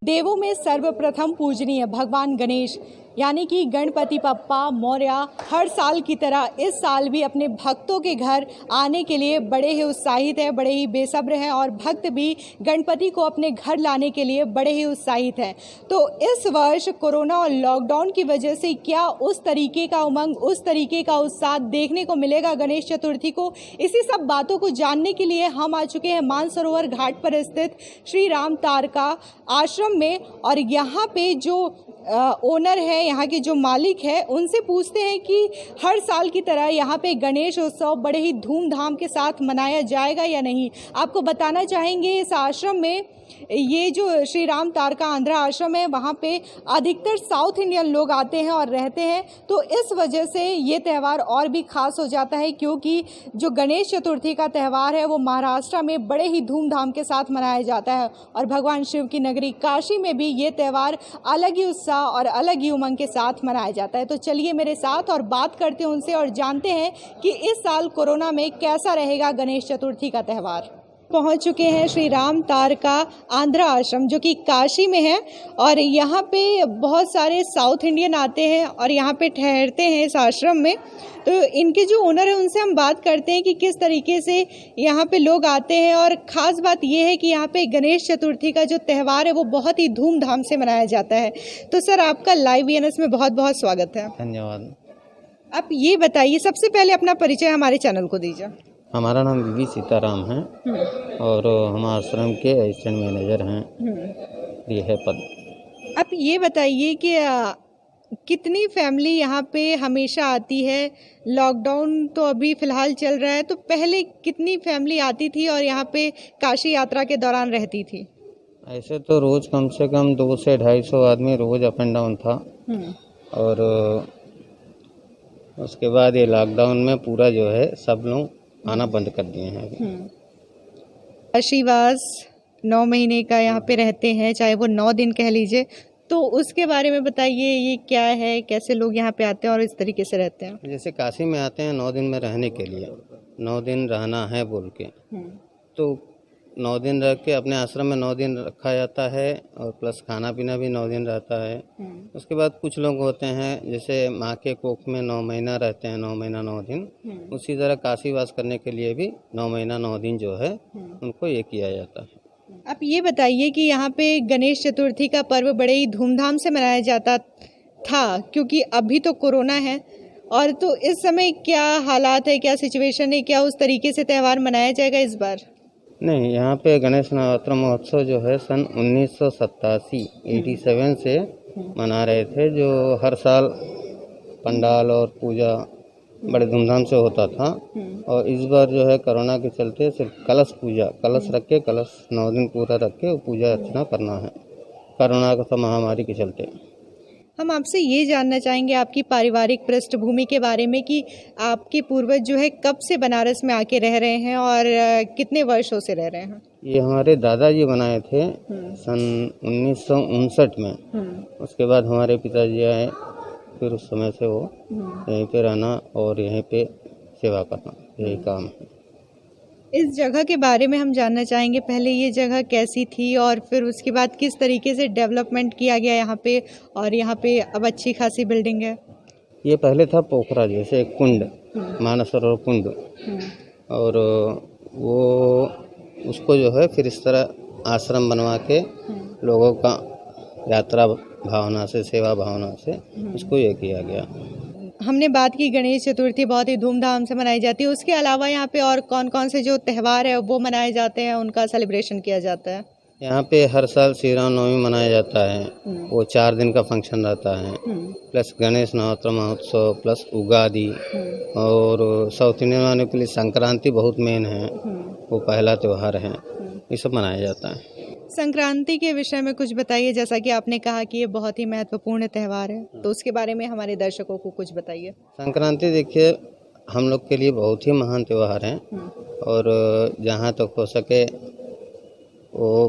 देवों में सर्वप्रथम पूजनीय भगवान गणेश यानी कि गणपति बप्पा मौर्य हर साल की तरह इस साल भी अपने भक्तों के घर आने के लिए बड़े ही उत्साहित हैं, बड़े ही बेसब्र हैं और भक्त भी गणपति को अपने घर लाने के लिए बड़े ही उत्साहित हैं। तो इस वर्ष कोरोना और लॉकडाउन की वजह से क्या उस तरीके का उमंग, उस तरीके का उत्साह देखने को मिलेगा गणेश चतुर्थी को? इसी सब बातों को जानने के लिए हम आ चुके हैं मानसरोवर घाट पर स्थित श्री राम तारका आश्रम में और यहाँ पे जो ओनर है, यहाँ के जो मालिक है, उनसे पूछते हैं कि हर साल की तरह यहाँ पे गणेश उत्सव बड़े ही धूमधाम के साथ मनाया जाएगा या नहीं। आपको बताना चाहेंगे इस आश्रम में, ये जो श्री राम तारका आंध्रा आश्रम है, वहाँ पे अधिकतर साउथ इंडियन लोग आते हैं और रहते हैं। तो इस वजह से ये त्यौहार और भी खास हो जाता है क्योंकि जो गणेश चतुर्थी का त्यौहार है वो महाराष्ट्र में बड़े ही धूमधाम के साथ मनाया जाता है और भगवान शिव की नगरी काशी में भी ये त्यौहार अलग ही उत्साह और अलग ही उमंग के साथ मनाया जाता है। तो चलिए मेरे साथ और बात करते हैं उनसे और जानते हैं कि इस साल कोरोना में कैसा रहेगा गणेश चतुर्थी का त्यौहार। पहुंच चुके हैं श्री राम तारका आंध्रा आश्रम जो कि काशी में है और यहाँ पे बहुत सारे साउथ इंडियन आते हैं और यहाँ पे ठहरते हैं इस आश्रम में। तो इनके जो ओनर है उनसे हम बात करते हैं कि किस तरीके से यहाँ पे लोग आते हैं और ख़ास बात ये है कि यहाँ पे गणेश चतुर्थी का जो त्यौहार है वो बहुत ही धूमधाम से मनाया जाता है। तो सर आपका लाइव वीएनएस में बहुत बहुत स्वागत है। धन्यवाद। आप ये बताइए, सबसे पहले अपना परिचय हमारे चैनल को दीजिए। हमारा नाम वी सीताराम है और हम आश्रम के असिस्टेंट मैनेजर हैं, ये है पद। आप ये बताइए कि कितनी फैमिली यहाँ पे हमेशा आती है? लॉकडाउन तो अभी फ़िलहाल चल रहा है, तो पहले कितनी फैमिली आती थी और यहाँ पे काशी यात्रा के दौरान रहती थी? ऐसे तो रोज़ कम से कम 200 से 250 आदमी रोज़ अप एंड डाउन था और उसके बाद ये लॉकडाउन में पूरा जो है सब लोग आना बंद कर दिए हैं। काशीवास 9 महीने का यहाँ पे रहते हैं, चाहे वो 9 दिन कह लीजिए, तो उसके बारे में बताइए, ये क्या है, कैसे लोग यहाँ पे आते हैं और इस तरीके से रहते हैं? जैसे काशी में आते हैं 9 दिन में रहने के लिए, 9 दिन रहना है बोल के, तो 9 दिन रह के अपने आश्रम में 9 दिन रखा जाता है और प्लस खाना पीना भी 9 दिन रहता है। उसके बाद कुछ लोग होते हैं जैसे माँ के कोख में 9 महीना रहते हैं, 9 महीना 9 दिन, उसी तरह काशीवास करने के लिए भी 9 महीना 9 दिन जो है उनको ये किया जाता है। आप ये बताइए कि यहाँ पे गणेश चतुर्थी का पर्व बड़े ही धूमधाम से मनाया जाता था क्योंकि अभी तो कोरोना है, और तो इस समय क्या हालात है, क्या सिचुएशन है, क्या उस तरीके से त्यौहार मनाया जाएगा इस बार? नहीं, यहाँ पे गणेश नवरात्र महोत्सव जो है सन 1987 से मना रहे थे, जो हर साल पंडाल और पूजा बड़े धूमधाम से होता था। और इस बार जो है कोरोना के चलते सिर्फ कलश पूजा, कलश रख के, कलश 9 दिन पूरा रख के पूजा अर्चना करना है, कोरोना का महामारी के चलते। हम आपसे ये जानना चाहेंगे आपकी पारिवारिक पृष्ठभूमि के बारे में कि आपके पूर्वज जो है कब से बनारस में आके रह रहे हैं और कितने वर्षों से रह रहे हैं? ये हमारे दादाजी बनाए थे सन 1959 में। उसके बाद हमारे पिताजी आए, फिर उस समय से वो यहीं पे रहना और यहीं पे सेवा करना, यही काम है। इस जगह के बारे में हम जानना चाहेंगे, पहले ये जगह कैसी थी और फिर उसके बाद किस तरीके से डेवलपमेंट किया गया यहाँ पे, और यहाँ पे अब अच्छी खासी बिल्डिंग है। ये पहले था पोखरा, जैसे एक कुंड, मानसरोवर कुंड, और वो उसको जो है फिर इस तरह आश्रम बनवा के लोगों का यात्रा भावना से, सेवा भावना से उसको ये किया गया। हमने बात की गणेश चतुर्थी बहुत ही धूमधाम से मनाई जाती है, उसके अलावा यहाँ पे और कौन कौन से जो त्यौहार है वो मनाए जाते हैं, उनका सेलिब्रेशन किया जाता है? यहाँ पे हर साल श्री राम नवमी मनाया जाता है, वो 4 दिन का फंक्शन रहता है, प्लस गणेश नवरात्र महोत्सव, प्लस उगादी, और साउथ इंडियन वालों के लिए संक्रांति बहुत मेन है, वो पहला त्यौहार है, ये सब मनाया जाता है। संक्रांति के विषय में कुछ बताइए, जैसा कि आपने कहा कि ये बहुत ही महत्वपूर्ण त्यौहार है, तो उसके बारे में हमारे दर्शकों को कुछ बताइए। संक्रांति देखिए हम लोग के लिए बहुत ही महान त्यौहार है और जहाँ तक हो सके वो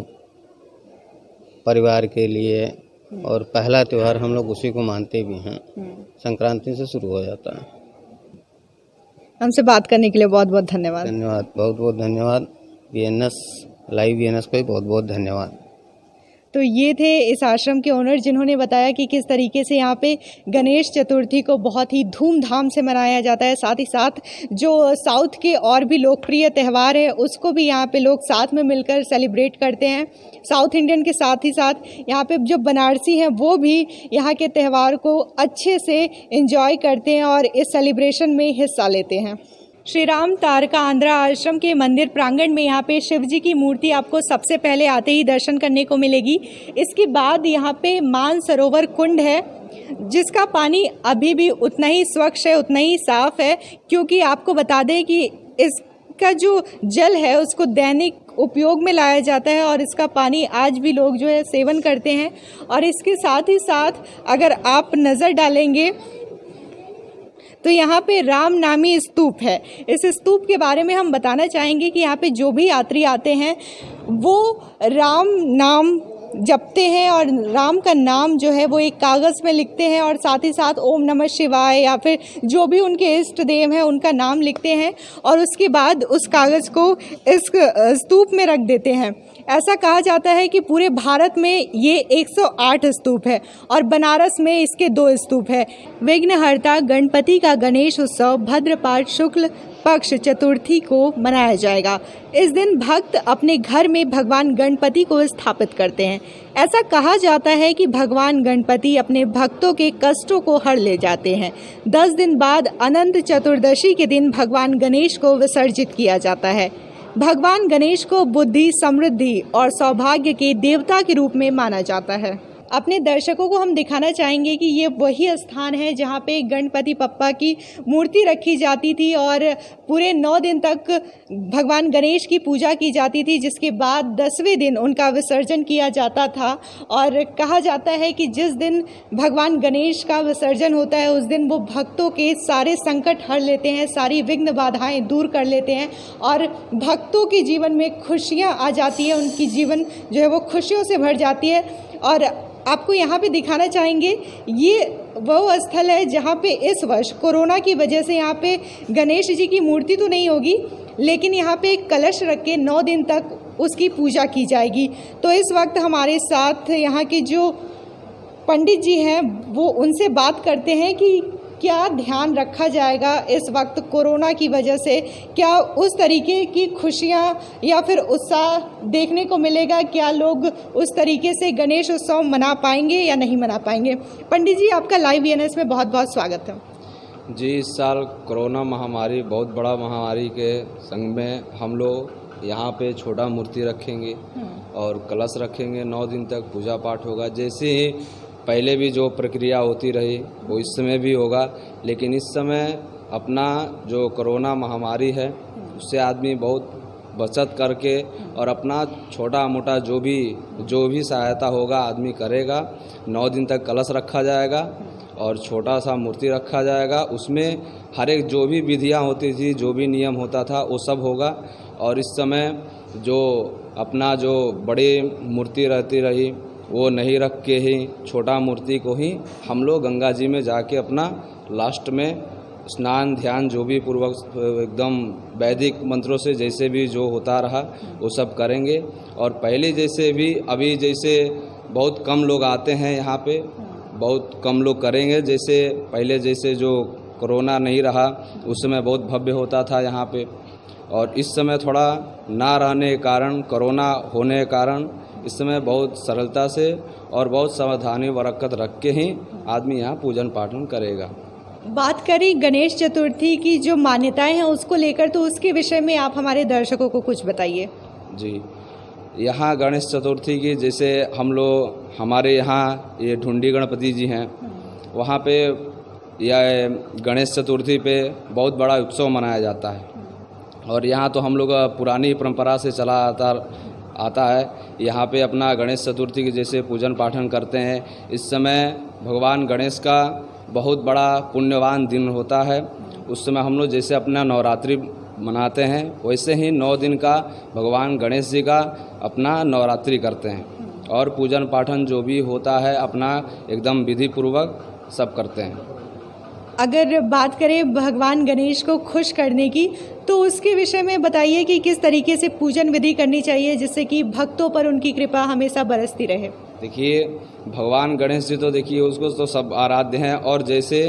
परिवार के लिए और पहला त्यौहार हम लोग उसी को मानते भी हैं। संक्रांति से शुरू हो जाता है। हमसे बात करने के लिए बहुत बहुत धन्यवाद। बहुत बहुत धन्यवाद। लाइव वीएनएस को भी बहुत बहुत धन्यवाद। तो ये थे इस आश्रम के ओनर, जिन्होंने बताया कि किस तरीके से यहाँ पे गणेश चतुर्थी को बहुत ही धूमधाम से मनाया जाता है। साथ ही साथ जो साउथ के और भी लोकप्रिय त्यौहार है उसको भी यहाँ पे लोग साथ में मिलकर सेलिब्रेट करते हैं। साउथ इंडियन के साथ ही साथ यहाँ पे जो बनारसी हैं वो भी यहाँ के त्यौहार को अच्छे से एंजॉय करते हैं और इस सेलिब्रेशन में हिस्सा लेते हैं। श्री राम तारका आंध्रा आश्रम के मंदिर प्रांगण में यहाँ पे शिव जी की मूर्ति आपको सबसे पहले आते ही दर्शन करने को मिलेगी। इसके बाद यहाँ पे मानसरोवर कुंड है, जिसका पानी अभी भी उतना ही स्वच्छ है, उतना ही साफ है, क्योंकि आपको बता दें कि इसका जो जल है उसको दैनिक उपयोग में लाया जाता है और इसका पानी आज भी लोग जो है सेवन करते हैं। और इसके साथ ही साथ अगर आप नज़र डालेंगे तो यहाँ पे राम नामी स्तूप है। इस स्तूप के बारे में हम बताना चाहेंगे कि यहाँ पे जो भी यात्री आते हैं वो राम नाम जपते हैं और राम का नाम जो है वो एक कागज़ में लिखते हैं और साथ ही साथ ओम नमः शिवाय या फिर जो भी उनके इष्ट देव हैं उनका नाम लिखते हैं और उसके बाद उस कागज़ को इस स्तूप में रख देते हैं। ऐसा कहा जाता है कि पूरे भारत में ये 108 स्तूप है और बनारस में इसके 2 स्तूप है। विघ्नहर्ता गणपति का गणेश उत्सव भद्रपाठ शुक्ल पक्ष चतुर्थी को मनाया जाएगा। इस दिन भक्त अपने घर में भगवान गणपति को स्थापित करते हैं। ऐसा कहा जाता है कि भगवान गणपति अपने भक्तों के कष्टों को हर ले जाते हैं। 10 दिन बाद अनंत चतुर्दशी के दिन भगवान गणेश को विसर्जित किया जाता है। भगवान गणेश को बुद्धि, समृद्धि और सौभाग्य के देवता के रूप में माना जाता है। अपने दर्शकों को हम दिखाना चाहेंगे कि ये वही स्थान है जहाँ पे गणपति बप्पा की मूर्ति रखी जाती थी और पूरे 9 दिन तक भगवान गणेश की पूजा की जाती थी, जिसके बाद 10वें दिन उनका विसर्जन किया जाता था। और कहा जाता है कि जिस दिन भगवान गणेश का विसर्जन होता है उस दिन वो भक्तों के सारे संकट हर लेते हैं, सारी विघ्न बाधाएं दूर कर लेते हैं और भक्तों के जीवन में खुशियाँ आ जाती है, उनकी जीवन जो है वो खुशियों से भर जाती है। और आपको यहाँ पे दिखाना चाहेंगे ये वो स्थल है जहाँ पे इस वर्ष कोरोना की वजह से यहाँ पे गणेश जी की मूर्ति तो नहीं होगी, लेकिन यहाँ पे एक कलश रख के 9 दिन तक उसकी पूजा की जाएगी। तो इस वक्त हमारे साथ यहाँ के जो पंडित जी हैं वो उनसे बात करते हैं कि क्या ध्यान रखा जाएगा इस वक्त कोरोना की वजह से, क्या उस तरीके की खुशियाँ या फिर उत्साह देखने को मिलेगा, क्या लोग उस तरीके से गणेश उत्सव मना पाएंगे या नहीं मना पाएंगे। पंडित जी, आपका लाइव वीएनएस में बहुत बहुत स्वागत है। जी, इस साल कोरोना महामारी बहुत बड़ा महामारी के संग में हम लोग यहाँ पे छोटा मूर्ति रखेंगे और कलश रखेंगे। 9 दिन तक पूजा पाठ होगा। जैसे ही पहले भी जो प्रक्रिया होती रही वो इस समय भी होगा, लेकिन इस समय अपना जो कोरोना महामारी है उससे आदमी बहुत बचत करके और अपना छोटा मोटा जो भी सहायता होगा आदमी करेगा। 9 दिन तक कलश रखा जाएगा और छोटा सा मूर्ति रखा जाएगा। उसमें हर एक जो भी विधियाँ होती थी, जो भी नियम होता था वो सब होगा। और इस समय जो अपना जो बड़ी मूर्ति रहती रही वो नहीं रख के ही छोटा मूर्ति को ही हम लोग गंगा जी में जाके अपना लास्ट में स्नान ध्यान जो भी पूर्वक एकदम वैदिक मंत्रों से जैसे भी जो होता रहा वो सब करेंगे। और पहले जैसे भी अभी जैसे बहुत कम लोग आते हैं यहाँ पे, बहुत कम लोग करेंगे। जैसे पहले जैसे जो कोरोना नहीं रहा उस समय बहुत भव्य होता था यहाँ पे, और इस समय थोड़ा ना रहने के कारण, कोरोना होने के कारण इस समय बहुत सरलता से और बहुत सावधानी बरकत रख के ही आदमी यहाँ पूजन पाठन करेगा। बात करें गणेश चतुर्थी की जो मान्यताएं हैं उसको लेकर, तो उसके विषय में आप हमारे दर्शकों को कुछ बताइए। जी, यहाँ गणेश चतुर्थी की जैसे हम लोग हमारे यहाँ ये ढूंढी गणपति जी हैं, वहाँ पे यह गणेश चतुर्थी पे बहुत बड़ा उत्सव मनाया जाता है। और यहाँ तो हम लोग पुरानी परंपरा से चला आता है। यहाँ पे अपना गणेश चतुर्थी के जैसे पूजन पाठन करते हैं। इस समय भगवान गणेश का बहुत बड़ा पुण्यवान दिन होता है। उस समय हम लोग जैसे अपना नवरात्रि मनाते हैं वैसे ही 9 दिन का भगवान गणेश जी का अपना नवरात्रि करते हैं और पूजन पाठन जो भी होता है अपना एकदम विधि पूर्वक सब करते हैं। अगर बात करें भगवान गणेश को खुश करने की, तो उसके विषय में बताइए कि किस तरीके से पूजन विधि करनी चाहिए जिससे कि भक्तों पर उनकी कृपा हमेशा बरसती रहे। देखिए भगवान गणेश जी तो देखिए उसको तो सब आराध्य हैं और जैसे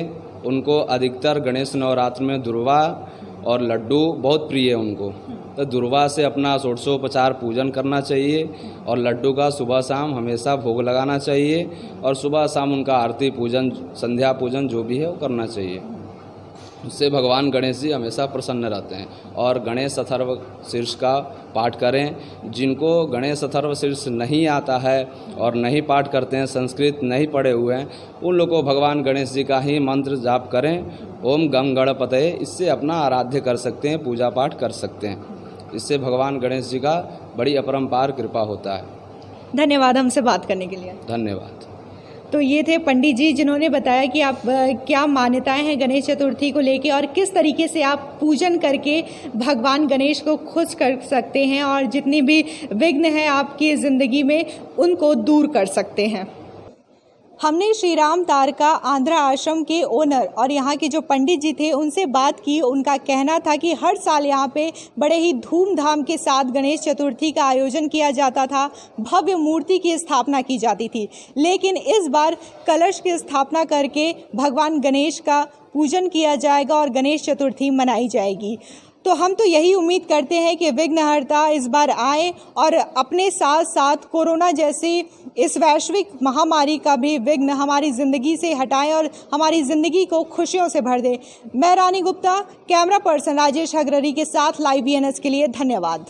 उनको अधिकतर गणेश नवरात्र में दुर्वा और लड्डू बहुत प्रिय है उनको, तो दुर्वा से अपना षोडशोपचार पूजन करना चाहिए और लड्डू का सुबह शाम हमेशा भोग लगाना चाहिए और सुबह शाम उनका आरती पूजन संध्या पूजन जो भी है वो करना चाहिए। उससे भगवान गणेश जी हमेशा प्रसन्न रहते हैं। और गणेश अथर्व शीर्ष का पाठ करें। जिनको गणेश अथर्व शीर्ष नहीं आता है और नहीं पाठ करते हैं, संस्कृत नहीं पढ़े हुए हैं, उन लोगों को भगवान गणेश जी का ही मंत्र जाप करें, ओम गम गणपतये, इससे अपना आराध्य कर सकते हैं, पूजा पाठ कर सकते हैं। इससे भगवान गणेश जी का बड़ी अपरंपार कृपा होता है। धन्यवाद हमसे बात करने के लिए। धन्यवाद। तो ये थे पंडित जी जिन्होंने बताया कि आप क्या मान्यताएं हैं गणेश चतुर्थी को लेके और किस तरीके से आप पूजन करके भगवान गणेश को खुश कर सकते हैं और जितनी भी विघ्न है आपकी ज़िंदगी में उनको दूर कर सकते हैं। हमने श्री राम तारका आंध्रा आश्रम के ओनर और यहाँ के जो पंडित जी थे उनसे बात की। उनका कहना था कि हर साल यहाँ पे बड़े ही धूमधाम के साथ गणेश चतुर्थी का आयोजन किया जाता था, भव्य मूर्ति की स्थापना की जाती थी, लेकिन इस बार कलश की स्थापना करके भगवान गणेश का पूजन किया जाएगा और गणेश चतुर्थी मनाई जाएगी। तो हम तो यही उम्मीद करते हैं कि विघ्नहर्ता इस बार आए और अपने साथ साथ कोरोना जैसी इस वैश्विक महामारी का भी विघ्न हमारी ज़िंदगी से हटाएं और हमारी ज़िंदगी को खुशियों से भर दे। मैं रानी गुप्ता, कैमरा पर्सन राजेश अग्ररी के साथ लाइव BNS के लिए धन्यवाद।